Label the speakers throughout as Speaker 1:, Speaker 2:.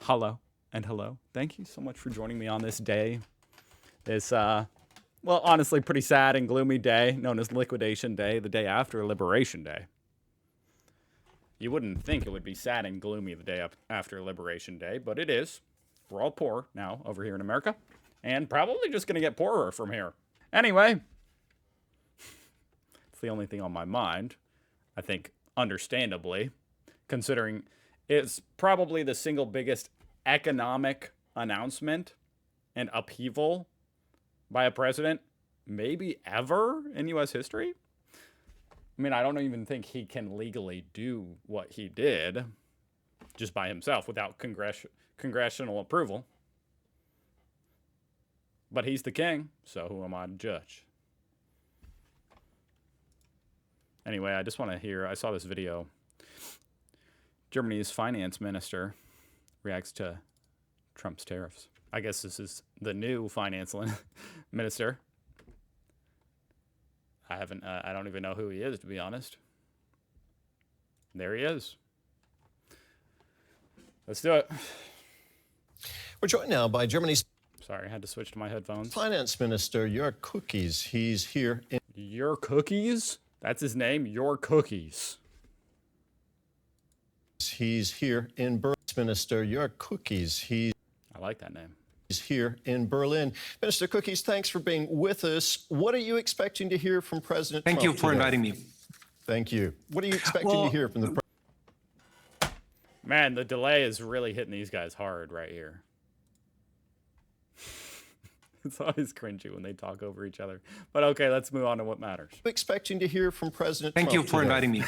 Speaker 1: Hello and hello. Thank you so much for joining me on this day. This, well, honestly, pretty sad and gloomy day known as Liquidation Day, the day after Liberation Day. You wouldn't think it would be sad and gloomy the day after Liberation Day, but it is. We're all poor now over here in America, and probably just going to get poorer from here. Anyway, it's the only thing on my mind, I think, understandably, considering it's probably the single biggest economic announcement and upheaval by a president maybe ever in U.S. history. I mean, I don't even think he can legally do what he did just by himself without congressional approval. But he's the king, so who am I to judge? Anyway, I just want to hear, I saw this video. Germany's finance minister reacts to Trump's tariffs. I guess this is the new finance minister. I don't even know who he is, to be honest. There he is. Let's do it.
Speaker 2: We're joined now by Germany's
Speaker 1: Sorry, I had to switch to my headphones.
Speaker 2: Finance Minister, Your Cookies. He's here in
Speaker 1: Your Cookies? That's his name, Your Cookies.
Speaker 2: He's here in Berlin. Minister, Your Cookies.
Speaker 1: I like that name.
Speaker 2: He's here in Berlin. Minister Cookies, thanks for being with us. What are you expecting to hear from President Trump
Speaker 3: Thank you for
Speaker 2: today?
Speaker 3: inviting me.
Speaker 2: Thank you. What are you expecting to hear from the president?
Speaker 1: Man, the delay is really hitting these guys hard right here. It's always cringy when they talk over each other. But okay, let's move on to what matters.
Speaker 2: Expecting to hear from President
Speaker 3: Thank
Speaker 2: Trump
Speaker 3: you for
Speaker 2: today?
Speaker 3: inviting me.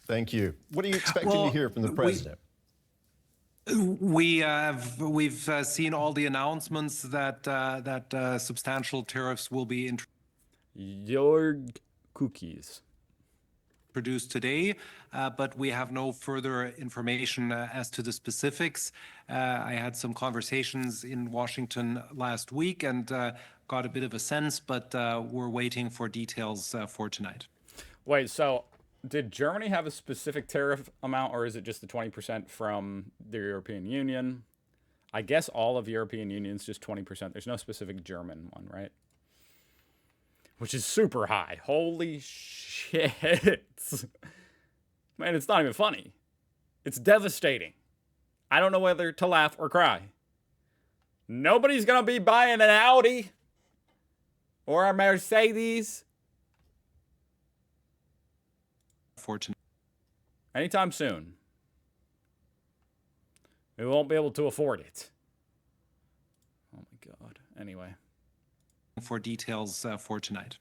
Speaker 2: Thank you. What are you expecting to hear from the president?
Speaker 3: We've seen all the announcements that substantial tariffs will be
Speaker 1: Your Cookies.
Speaker 3: introduced today, but we have no further information as to the specifics. I had some conversations in Washington last week and got a bit of a sense, but we're waiting for details for tonight.
Speaker 1: Wait, so did Germany have a specific tariff amount, or is it just the 20% from the European Union? I guess all of European Union's just 20%. There's no specific German one, right? Which is super high. Holy shit. Man, it's not even funny. It's devastating. I don't know whether to laugh or cry. Nobody's going to be buying an Audi or a Mercedes
Speaker 3: For tonight.
Speaker 1: anytime soon. We won't be able to afford it. Oh my God. Anyway.
Speaker 3: For details for tonight.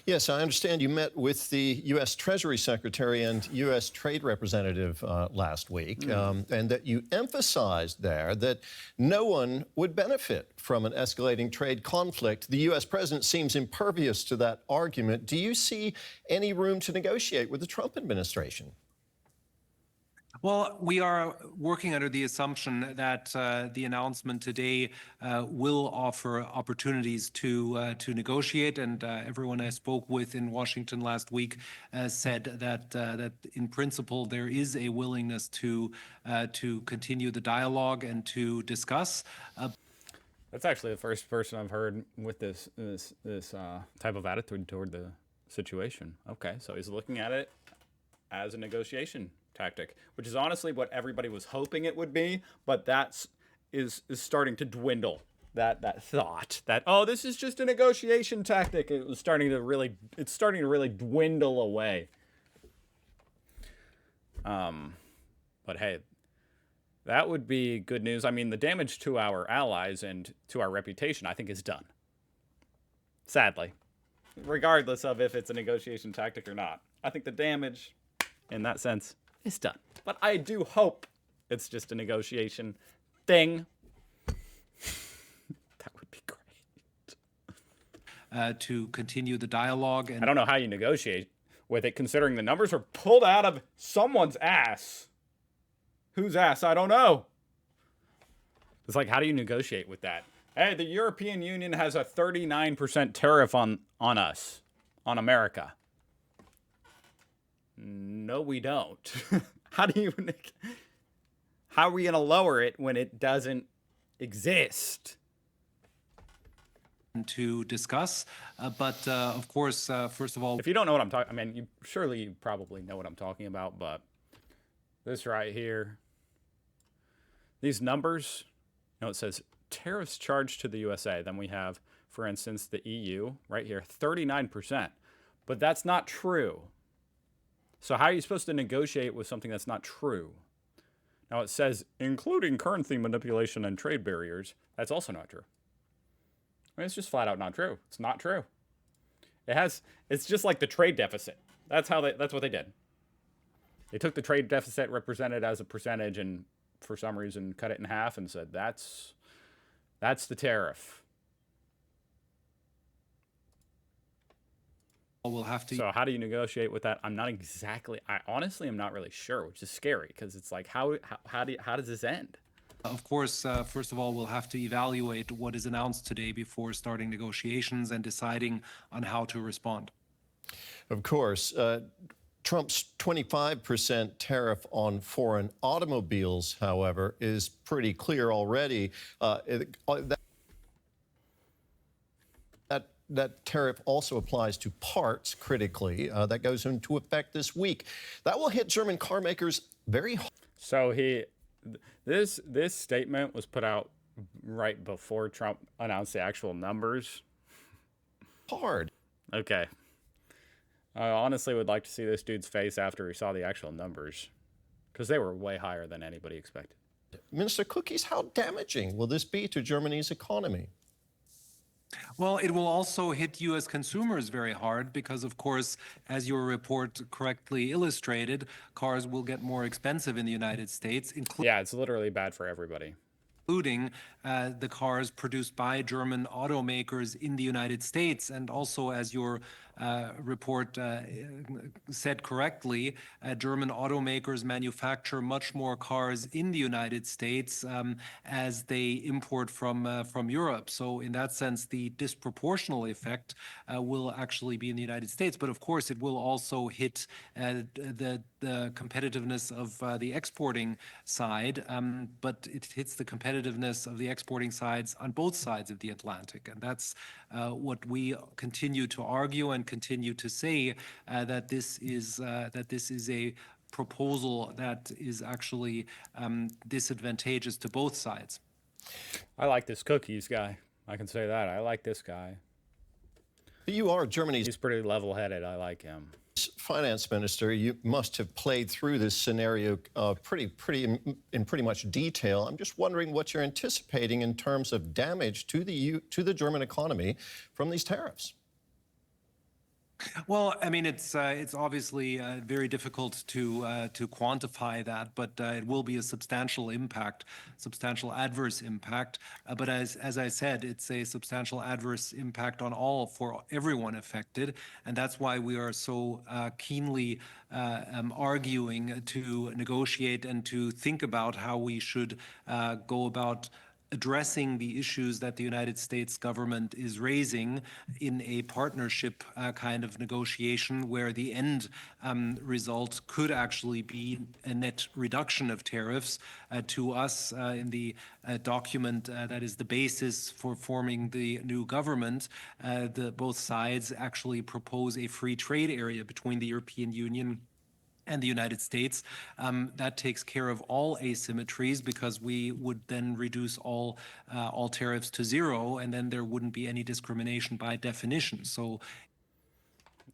Speaker 2: Yes, I understand you met with the U.S. Treasury Secretary and U.S. Trade Representative last week, and that you emphasized there that no one would benefit from an escalating trade conflict. The U.S. president seems impervious to that argument. Do you see any room to negotiate with the Trump administration?
Speaker 3: Well, we are working under the assumption that the announcement today will offer opportunities to negotiate, and everyone I spoke with in Washington last week said that in principle there is a willingness to continue the dialogue and to discuss.
Speaker 1: That's actually the first person I've heard with this type of attitude toward the situation. Okay, so he's looking at it as a negotiation tactic, which is honestly what everybody was hoping it would be, but is starting to dwindle. That thought that, oh, this is just a negotiation tactic, it's starting to really dwindle away. But hey, that would be good news. I mean, the damage to our allies and to our reputation, I think, is done. Sadly, regardless of if it's a negotiation tactic or not, I think the damage in that sense is done. But I do hope it's just a negotiation thing. That would be great.
Speaker 3: To continue the dialogue. And
Speaker 1: I don't know how you negotiate with it, considering the numbers are pulled out of someone's ass. Whose ass? I don't know. It's like, how do you negotiate with that? Hey, the European Union has a 39% tariff on us, on America. No, we don't. How do How are we going to lower it when it doesn't exist?
Speaker 3: To discuss, but of course, first of all,
Speaker 1: If you don't know what I'm talking, I mean, you probably know what I'm talking about, but this right here, these numbers, it says tariffs charged to the USA. Then we have, for instance, the EU right here, 39%, but that's not true. So how are you supposed to negotiate with something that's not true? Now it says, including currency manipulation and trade barriers. That's also not true. I mean, it's just flat out not true. It's not true. It's just like the trade deficit. That's what they did. They took the trade deficit represented as a percentage and for some reason cut it in half and said, that's the tariff.
Speaker 3: we'll have to.
Speaker 1: So how do you negotiate with that? I honestly am not really sure, which is scary because it's like, how does this end?
Speaker 3: Of course, first of all, we'll have to evaluate what is announced today before starting negotiations and deciding on how to respond.
Speaker 2: Of course, Trump's 25% tariff on foreign automobiles, however, is pretty clear already. That tariff also applies to parts, critically. That goes into effect this week. That will hit German car makers very hard.
Speaker 1: So this statement was put out right before Trump announced the actual numbers.
Speaker 2: Hard.
Speaker 1: Okay. I honestly would like to see this dude's face after he saw the actual numbers, because they were way higher than anybody expected.
Speaker 2: Minister Cookies, how damaging will this be to Germany's economy?
Speaker 3: Well, it will also hit U.S. consumers very hard because, of course, as your report correctly illustrated, cars will get more expensive in the United States,
Speaker 1: Yeah, it's literally bad for everybody.
Speaker 3: Including the cars produced by German automakers in the United States. And also, as your report said correctly, German automakers manufacture much more cars in the United States as they import from Europe. So in that sense, the disproportional effect will actually be in the United States. But of course, it will also hit the competitiveness of the exporting side, but it hits the competitiveness of the exporting sides on both sides of the Atlantic. And that's what we continue to argue and continue to say, that this is a proposal that is actually disadvantageous to both sides.
Speaker 1: I like this Cookies guy. I can say that. I like this guy.
Speaker 2: You are Germany's
Speaker 1: He's pretty level-headed. I like him.
Speaker 2: finance minister. You must have played through this scenario in pretty much detail. I'm just wondering what you're anticipating in terms of damage to the German economy from these tariffs.
Speaker 3: Well, I mean, it's obviously very difficult to quantify that, but it will be a substantial impact, substantial adverse impact. But as I said, it's a substantial adverse impact for everyone affected, and that's why we are so keenly arguing to negotiate and to think about how we should go about addressing the issues that the United States government is raising in a partnership kind of negotiation where the end result could actually be a net reduction of tariffs. To us in the document that is the basis for forming the new government, both sides actually propose a free trade area between the European Union and the United States. That takes care of all asymmetries because we would then reduce all tariffs to zero, and then there wouldn't be any discrimination by definition. So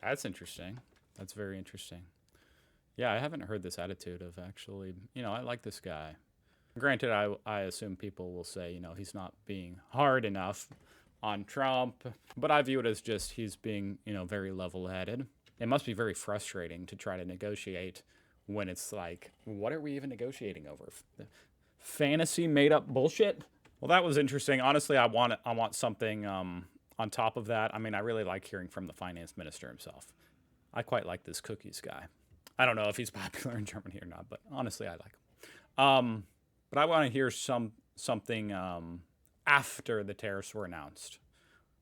Speaker 1: that's interesting. That's very interesting. Yeah, I haven't heard this attitude of actually, I like this guy. Granted, I assume people will say, he's not being hard enough on Trump, but I view it as just he's being, very level-headed. It must be very frustrating to try to negotiate when it's like, what are we even negotiating over? Fantasy made-up bullshit? Well, that was interesting. Honestly, I want something on top of that. I mean, I really like hearing from the finance minister himself. I quite like this Cookies guy. I don't know if he's popular in Germany or not, but honestly, I like him. But I want to hear something after the tariffs were announced.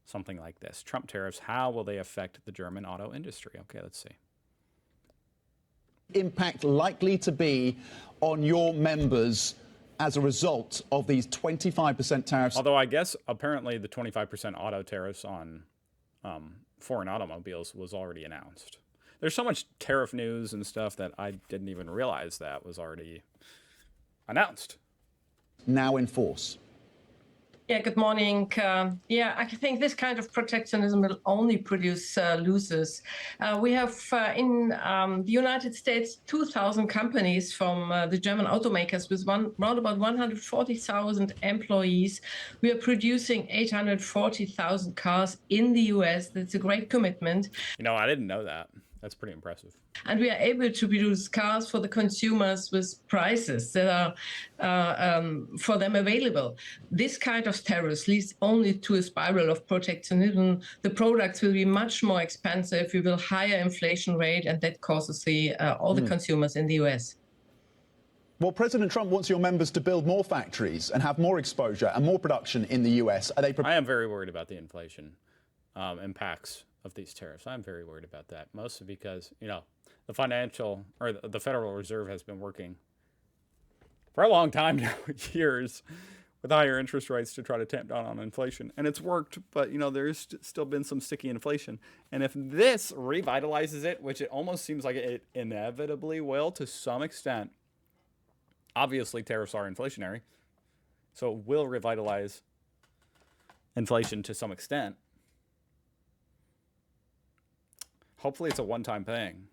Speaker 1: Something like this. Trump tariffs, how will they affect the German auto industry? Okay, let's see.
Speaker 4: Impact likely to be on your members as a result of these 25% tariffs?
Speaker 1: Although I guess apparently the 25% auto tariffs on foreign automobiles was already announced. There's so much tariff news and stuff that I didn't even realize that was already announced.
Speaker 4: Now in force.
Speaker 5: Yeah, good morning. Yeah, I think this kind of protectionism will only produce losers. We have in the United States 2,000 companies from the German automakers with around about 140,000 employees. We are producing 840,000 cars in the US. That's a great commitment.
Speaker 1: You know, I didn't know that. That's pretty impressive.
Speaker 5: And we are able to produce cars for the consumers with prices that are for them available. This kind of tariffs leads only to a spiral of protectionism. The products will be much more expensive. We will higher inflation rate, and that causes all the consumers in the US.
Speaker 4: Well, President Trump wants your members to build more factories and have more exposure and more production in the US. Are they
Speaker 1: I am very worried about the inflation impacts of these tariffs. I'm very worried about that, mostly because, you know, the Federal Reserve has been working for a long time now, years, with higher interest rates to try to tamp down on inflation. And it's worked, but, you know, there's still been some sticky inflation. And if this revitalizes it, which it almost seems like it inevitably will to some extent, obviously tariffs are inflationary, so it will revitalize inflation to some extent. Hopefully it's a one-time thing,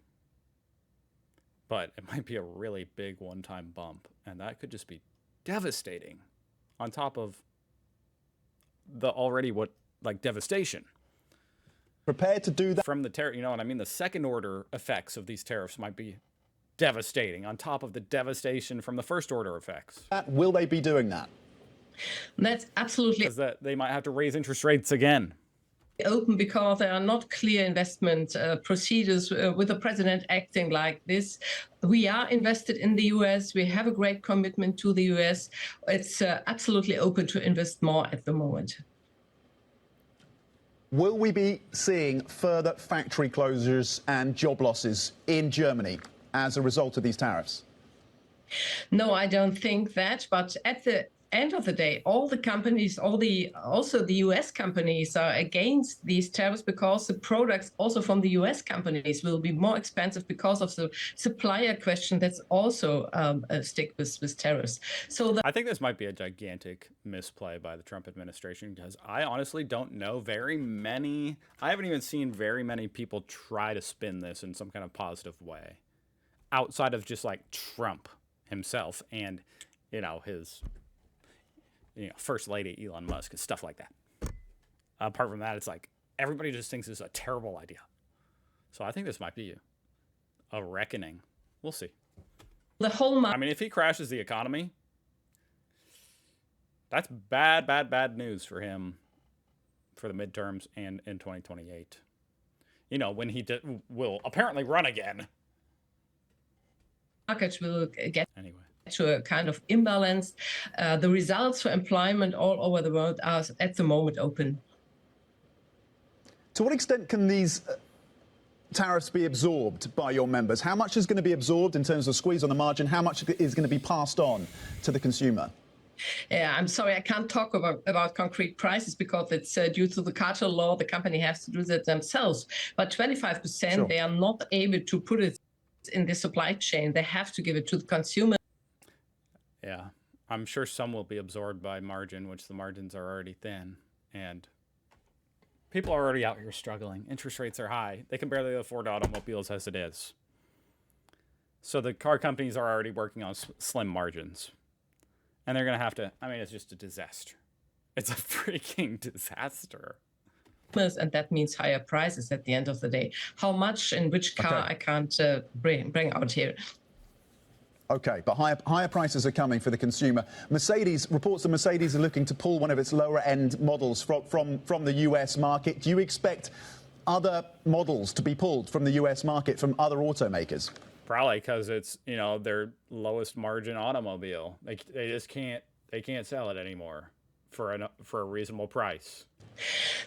Speaker 1: but it might be a really big one-time bump, and that could just be devastating on top of the already devastation.
Speaker 4: prepared to do that?
Speaker 1: From the tariff, you know what I mean? The second-order effects of these tariffs might be devastating on top of the devastation from the first-order effects.
Speaker 4: Will they be doing that?
Speaker 5: That's absolutely
Speaker 1: Because that they might have to raise interest rates again.
Speaker 5: open because there are not clear investment procedures with the president acting like this. We are invested in the US. We have a great commitment to the US. It's absolutely open to invest more at the moment.
Speaker 4: Will we be seeing further factory closures and job losses in Germany as a result of these tariffs?
Speaker 5: No, I don't think that. But at the end of the day, all the companies, also the US companies are against these tariffs because the products also from the US companies will be more expensive because of the supplier question that's also a stick with tariffs. So
Speaker 1: I think this might be a gigantic misplay by the Trump administration because I honestly don't know I haven't even seen very many people try to spin this in some kind of positive way outside of just like Trump himself and, you know, his First Lady Elon Musk and stuff like that. Apart from that, it's like everybody just thinks it's a terrible idea. So I think this might be a reckoning. We'll see.
Speaker 5: the whole
Speaker 1: I mean, if he crashes the economy, that's bad news for him for the midterms and in 2028. You know, when he will apparently run again.
Speaker 5: market will get
Speaker 1: Anyway.
Speaker 5: to a kind of imbalance. The results for employment all over the world are at the moment open.
Speaker 4: To what extent can these tariffs be absorbed by your members? How much is going to be absorbed in terms of squeeze on the margin? How much is going to be passed on to the consumer?
Speaker 5: Yeah, I'm sorry, I can't talk about concrete prices because it's due to the cartel law. The company has to do that themselves. But 25%,
Speaker 4: Sure.
Speaker 5: They are not able to put it in the supply chain. They have to give it to the consumer.
Speaker 1: Yeah, I'm sure some will be absorbed by margin, which the margins are already thin. And people are already out here struggling. Interest rates are high. They can barely afford automobiles as it is. So the car companies are already working on slim margins. And they're going to have to, I mean, it's just a disaster. It's a freaking disaster.
Speaker 5: And that means higher prices at the end of the day. How much in which car I can't bring out here.
Speaker 4: Okay, but higher prices are coming for the consumer. Reports that Mercedes are looking to pull one of its lower-end models from the US market. Do you expect other models to be pulled from the US market from other automakers?
Speaker 1: Probably because it's, their lowest margin automobile. They just can't sell it anymore for a reasonable price?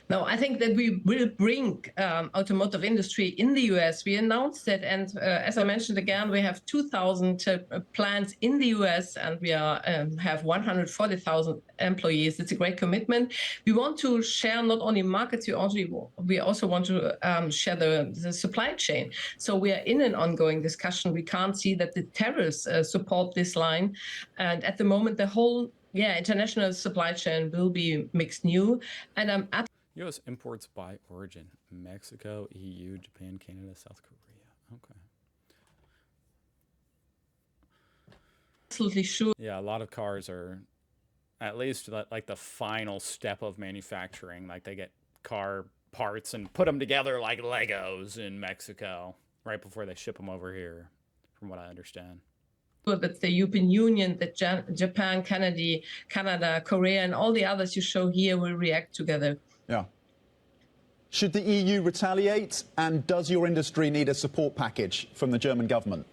Speaker 5: No, I think that we will bring automotive industry in the US. We announced it, and as I mentioned again, we have 2,000 plants in the US, and we have 140,000 employees. It's a great commitment. We want to share not only markets, we also want to share the supply chain. So we are in an ongoing discussion. We can't see that the tariffs support this line, and at the moment, the whole international supply chain will be mixed new, and I'm
Speaker 1: U.S. imports by origin: Mexico, EU, Japan, Canada, South Korea. Okay.
Speaker 5: absolutely sure.
Speaker 1: Yeah, a lot of cars are at least like the final step of manufacturing. Like they get car parts and put them together like Legos in Mexico right before they ship them over here, from what I understand.
Speaker 5: That the European Union, that Japan, Canada, Korea, and all the others you show here will react together.
Speaker 4: Yeah. Should the EU retaliate, and does your industry need a support package from the German government?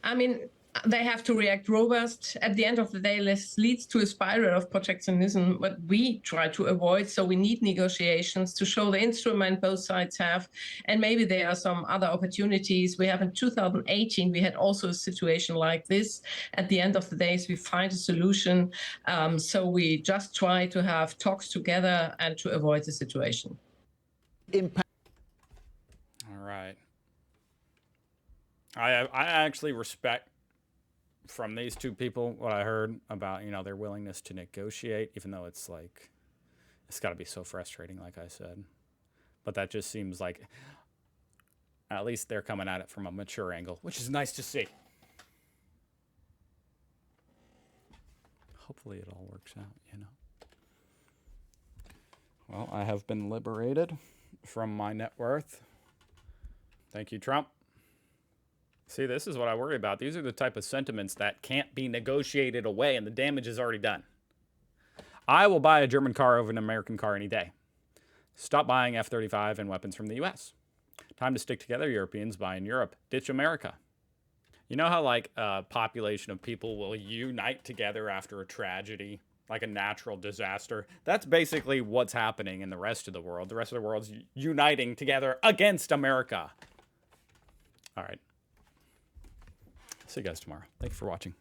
Speaker 5: I mean, they have to react robust. At the end of the day, this leads to a spiral of protectionism, what we try to avoid. So we need negotiations to show the instrument both sides have. And maybe there are some other opportunities. We have in 2018, we had also a situation like this. At the end of the day, we find a solution. So we just try to have talks together and to avoid the situation.
Speaker 4: Impact.
Speaker 1: All right. I actually respect from these two people what I heard about, you know, their willingness to negotiate, even though it's like, it's got to be so frustrating, like I said. But that just seems like at least they're coming at it from a mature angle, which is nice to see. Hopefully it all works out, you know. Well, I have been liberated from my net worth. Thank you, Trump. See, this is what I worry about. These are the type of sentiments that can't be negotiated away, and the damage is already done. I will buy a German car over an American car any day. Stop buying F-35 and weapons from the U.S. Time to stick together, Europeans. Buy in Europe. Ditch America. You know how, like, a population of people will unite together after a tragedy, like a natural disaster? That's basically what's happening in the rest of the world. The rest of the world's uniting together against America. All right. See you guys tomorrow. Thank you for watching.